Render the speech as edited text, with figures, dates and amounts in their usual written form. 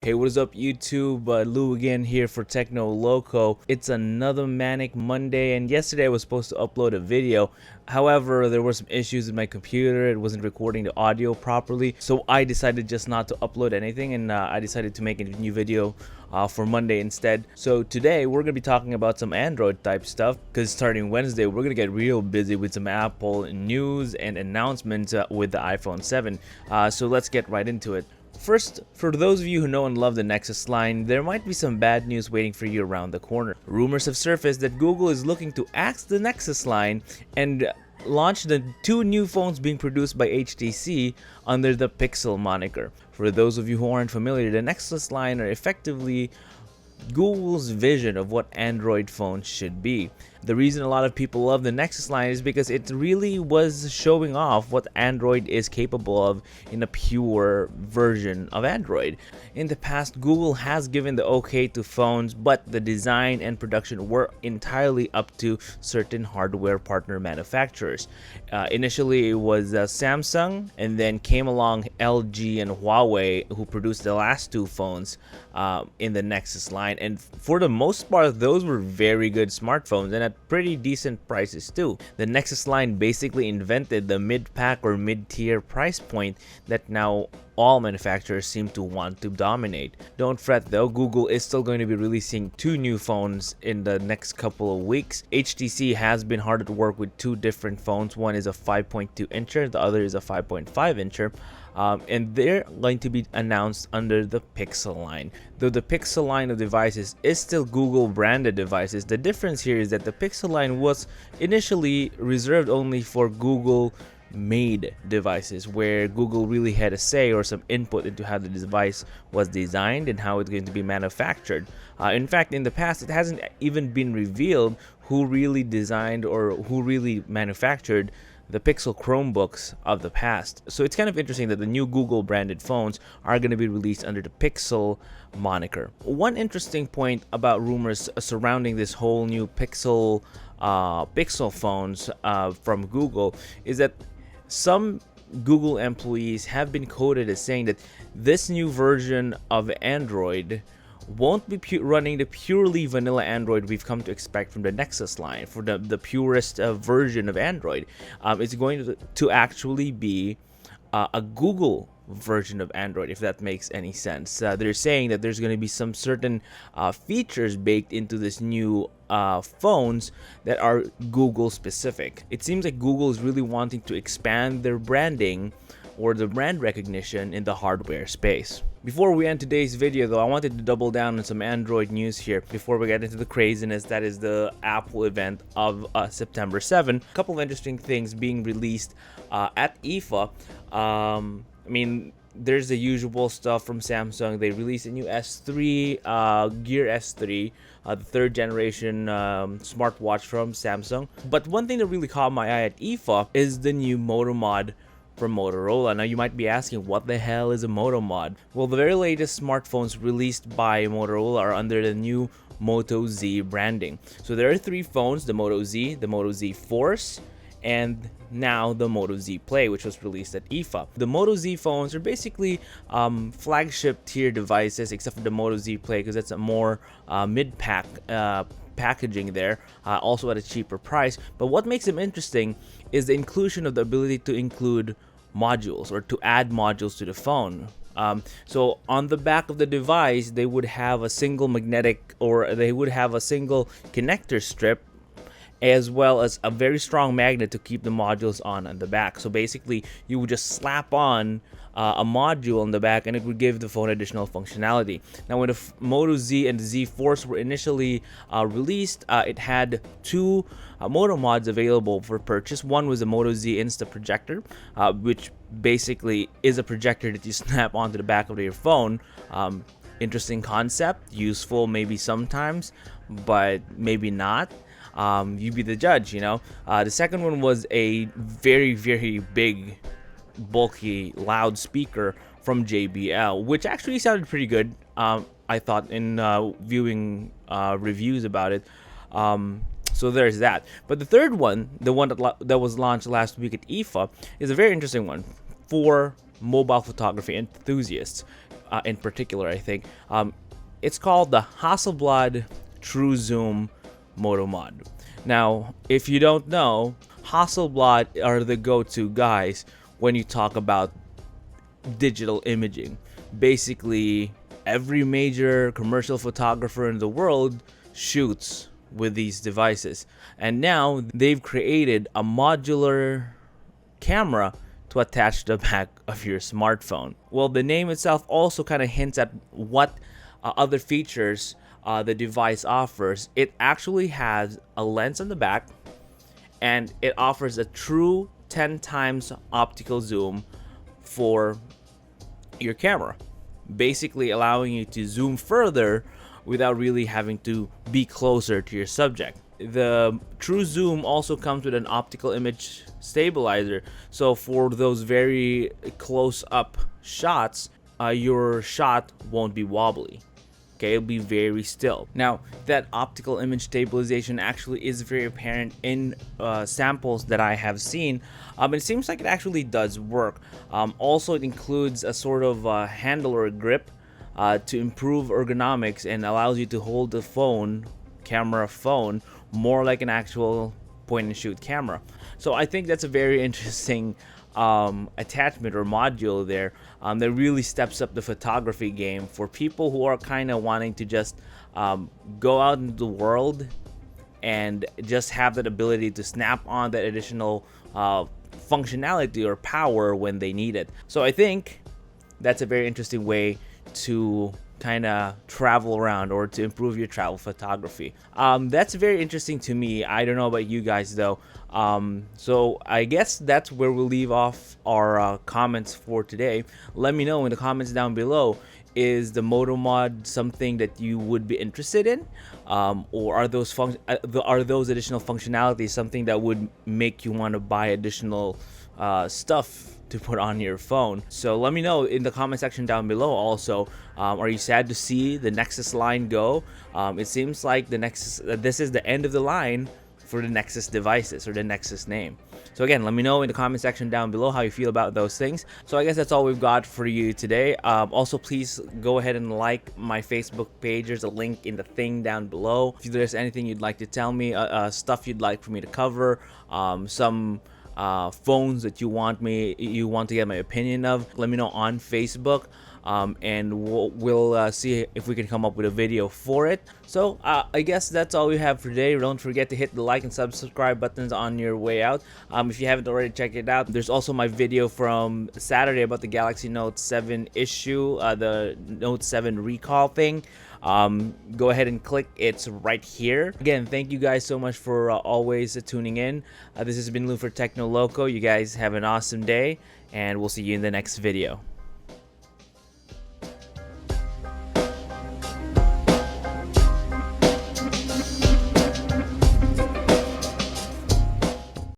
Hey, what is up YouTube? Lou again here for Techno Loco. It's another manic Monday, and yesterday I was supposed to upload a video. However, there were some issues with my computer. It wasn't recording the audio properly, so I decided just not to upload anything, and I decided to make a new video for Monday instead. So today we're gonna be talking about some Android type stuff, because starting Wednesday we're gonna get real busy with some Apple news and announcements with the iPhone 7. So let's get right into it. First, for those of you who know and love the Nexus line, there might be some bad news waiting for you around the corner. Rumors have surfaced that Google is looking to axe the Nexus line and launch the two new phones being produced by HTC under the Pixel moniker. For those of you who aren't familiar, the Nexus line are effectively Google's vision of what Android phones should be. The reason a lot of people love the Nexus line is because it really was showing off what Android is capable of in a pure version of Android. In the past, Google has given the okay to phones, but the design and production were entirely up to certain hardware partner manufacturers. Initially, it was Samsung, and then came along LG and Huawei, who produced the last two phones in the Nexus line. And for the most part, those were very good smartphones and at pretty decent prices too. The Nexus line basically invented the mid-pack or mid-tier price point that now all manufacturers seem to want to dominate. Don't fret though, Google is still going to be releasing two new phones in the next couple of weeks. HTC has been hard at work with two different phones. One is a 5.2 incher, the other is a 5.5 incher. And they're going to be announced under the Pixel line. Though the Pixel line of devices is still Google branded devices, the difference here is that the Pixel line was initially reserved only for Google made devices, where Google really had a say or some input into how the device was designed and how it's going to be manufactured. In fact, in the past, it hasn't even been revealed who really designed or who really manufactured the Pixel Chromebooks of the past. So it's kind of interesting that the new Google branded phones are going to be released under the Pixel moniker. One interesting point about rumors surrounding this whole new Pixel phones from Google is that some Google employees have been quoted as saying that this new version of Android won't be running the purely vanilla Android we've come to expect from the Nexus line, for the purest version of Android. It's going to actually be a Google version of Android, if that makes any sense. They're saying that there's going to be some certain features baked into this new phones that are Google specific. It seems like Google is really wanting to expand their branding or the brand recognition in the hardware space. Before we end today's video though, I wanted to double down on some Android news here before we get into the craziness that is the Apple event of September 7. A couple of interesting things being released at IFA. I mean, there's the usual stuff from Samsung. They released a new S3, Gear S3, the third generation smartwatch from Samsung. But one thing that really caught my eye at IFA is the new Moto mod from Motorola. Now you might be asking, what the hell is a Moto mod? Well, the very latest smartphones released by Motorola are under the new Moto Z branding. So there are three phones: the Moto Z, the Moto Z Force, and now the Moto Z Play, which was released at IFA. The Moto Z phones are basically flagship tier devices, except for the Moto Z Play, because it's a more mid-pack packaging there, also at a cheaper price. But what makes them interesting is the inclusion of the ability to include modules or to add modules to the phone. So on the back of the device, they would have a single magnetic, or they would have a single connector strip, as well as a very strong magnet to keep the modules on the back. So basically, you would just slap on a module on the back and it would give the phone additional functionality. Now, when the Moto Z and the Z Force were initially released, it had two Moto mods available for purchase. One was the Moto Z Insta Projector, which basically is a projector that you snap onto the back of your phone. Interesting concept, useful maybe sometimes, but maybe not. You be the judge, you know. The second one was a very, very big, bulky, loud speaker from JBL, which actually sounded pretty good, I thought, in viewing reviews about it. So there's that. But the third one, the one that was launched last week at IFA, is a very interesting one for mobile photography enthusiasts. in particular, I think. It's called the Hasselblad True Zoom Moto Mod. Now, if you don't know, Hasselblad are the go-to guys when you talk about digital imaging. Basically, every major commercial photographer in the world shoots with these devices. And now they've created a modular camera to attach to the back of your smartphone. Well, the name itself also kind of hints at what other features the device offers. It actually has a lens on the back, and it offers a true 10 times optical zoom for your camera, basically allowing you to zoom further without really having to be closer to your subject. The True Zoom also comes with an optical image stabilizer, so for those very close up shots, your shot won't be wobbly. Okay, it'll be very still. Now, that optical image stabilization actually is very apparent in samples that I have seen. It seems like it actually does work. Also, it includes a sort of handle or grip to improve ergonomics and allows you to hold the camera phone, more like an actual point and shoot camera. So I think that's a very interesting attachment or module there that really steps up the photography game for people who are kind of wanting to just go out into the world and just have that ability to snap on that additional functionality or power when they need it. So I think that's a very interesting way to kind of travel around or to improve your travel photography. That's very interesting to me. I don't know about you guys though. So I guess that's where we'll leave off our comments for today. Let me know in the comments down below, is the Moto mod something that you would be interested in, or are those additional functionalities something that would make you want to buy additional stuff to put on your phone? So let me know in the comment section down below. Also, are you sad to see the Nexus line go? It seems like the Nexus, this is the end of the line for the Nexus devices or the Nexus name. So again, let me know in the comment section down below how you feel about those things. So I guess that's all we've got for you today. Also, please go ahead and like my Facebook page. There's a link in the thing down below. If there's anything you'd like to tell me, stuff you'd like for me to cover, some phones that you want to get my opinion of, let me know on Facebook, and we'll see if we can come up with a video for it. So I guess that's all we have for today. Don't forget to hit the like and subscribe buttons on your way out. If you haven't already, check it out. There's also my video from Saturday about the Galaxy Note 7 issue, the Note 7 recall thing. Go ahead and click, it's right here. Again, thank you guys so much for always tuning in. This has been Lou for Techno Loco. You guys have an awesome day, and we'll see you in the next video.